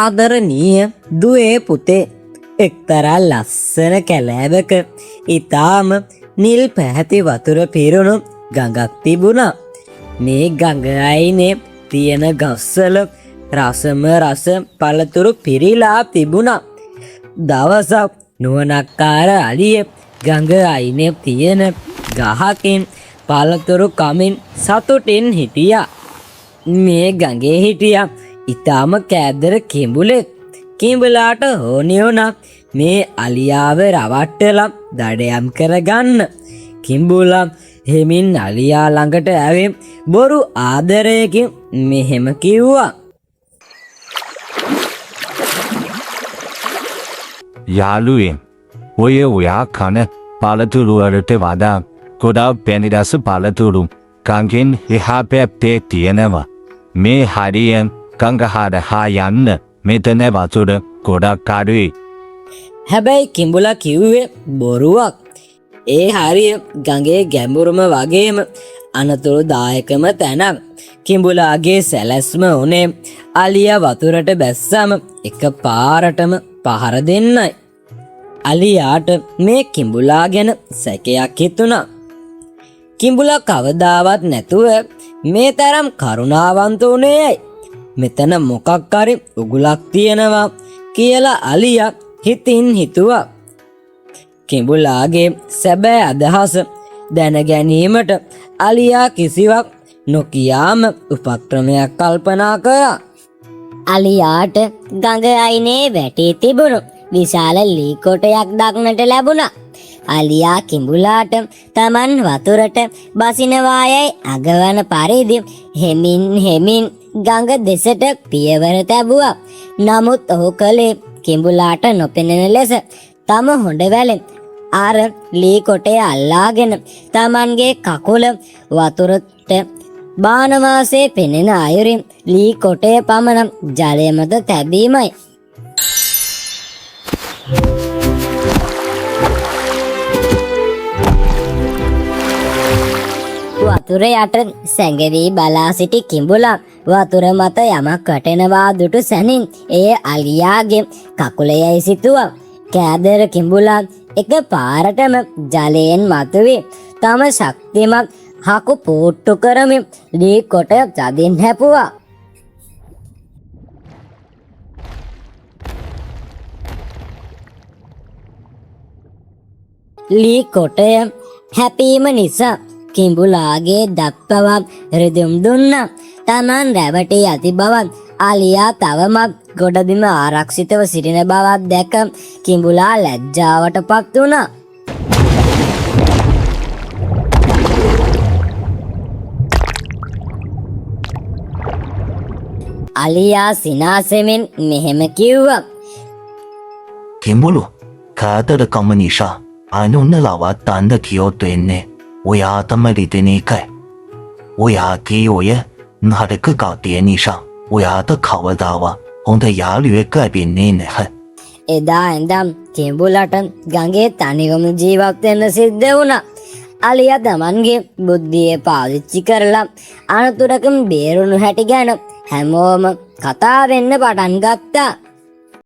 ආදරණීය දුවේ පුතේ, එක්තරා ලස්සන කැලෑවක ඉතාම නිල් පැහැති වතුර පිරුණු ගඟක් තිබුණා. මේ ගඟ අයිනේ තියෙන ගස්වල රසම රස පළතුරු පිරීලා තිබුණා. දවසක් නුවණක්කාර අලිය ගඟ අයිනේ තියෙන ගහකින් පළතුරු කමින් සතුටින් හිටියා. මේ ගඟේ හිටියා ඉතාම කෑදර කිඹුලෙක්. කිඹුලාට ඕනේ වුණා මේ අලියාව රවට්ටලා දඩයම් කරගන්න. කිඹුලා හෙමින් අලියා ළඟට ඇවිත් බොරු ආදරයකින් මෙහෙම කිව්වා. යාළුවෙන්, ඔයා කන පළතුරු වලට වඩා ගොඩාක් පැණිරස පළතුරු ගඟෙන් එහා පැත්තේ තියෙනවා. මේ හරියෙන් ගඟ හරහා යන්න මෙතන වතුර ගොඩක් අඩුයි. හැබැයි කිඹුලා කිව්වේ බොරුවක්. ඒ හරිය ගඟේ ගැඹුරම වගේම අනතුරුදායකම තැනක්. කිඹුලාගේ සැලැස්ම උනේ අලියා වතුරට බැස්සම එක පාරටම පහර දෙන්නයි. අලියාට මේ කිඹුලා ගැන සැකයක් හිතුණා. කිඹුලා කවදාවත් නැතුව මේ තරම් කරුණාවන්ත උනේයි. මෙතන මොකක් හරි උගුලක් තියෙනවා කියලා අලියා හිතින් හිතුවා. කිඹුලාගේ සැබෑ අදහස දැන ගැනීමට අලියා කිසිවක් නොකියාම උපක්‍රමයක් කල්පනා කළා. අලියාට ගඟ අයිනේ වැටී තිබුණු විශාල ලී කොටයක් දක්නට ලැබුණා. අලියා කිඹුලාට තමන් වතුරට බසිනවායයි අගවන පරිදි හෙමින් ගඟ දෙසට පියවර තැබුවා. නමුත් ඔහු කළේ කිඹුලාට නොපෙනෙන ලෙස තම හොඬ වැලෙන් අර ලී කොටය අල්ලාගෙන තමන්ගේ කකුල වතුරට බානවාසේ පෙනෙන අයුරින් ලී කොටය පමණ ජලය මත තැබීමයි. වතුර යට සැඟවී බලා සිටි කිඹුලා වතුර මත යමක් වැටෙනවා දුටු සැනින් එය අලියාගේ කකුලයයි සිතුවා. කෑදර කිඹුලා එක පාරටම ජලයෙන් මතුවී තම ශක්තිමත් හකු පූට්ටු කරමින් ලී කොටය තදින් හැපුවා. ලී කොටය හැපීම නිසා කිඹුලාගේ දත්පවක් රිදුම් දුන්නා. තමන් රැවටී ඇති බවත් අලියා තවමත් ගොඩබිම ආරක්ෂිතව සිටින බවත් දැක කිඹුලා ලැජ්ජාවට පත් වුණා. අලියා සිනාසෙමින් මෙහෙම කිව්වා. කිඹුලු, කාදරකම නිසා අනුන්නලවත් තන්ද කියොත් වෙන්නේ ඔයා තමයි දෙන එකයි. ඔයාගේ ඔය නරක ගතිය නිසා ඔයාට කවදාවත් හොඳ යාළුවෙක් ලැබෙන්නේ නැහැ. එදා ඉඳන් කිඹුලට ගඟේ තනිවම ජීවත් වෙන්න සිද්ධ වුණා. අලියා තමන්ගේ බුද්ධිය පාවිච්චි කරලා අනතුරකින් බේරුණු හැටි ගැන හැමෝම කතා වෙන්න පටන් ගත්තා.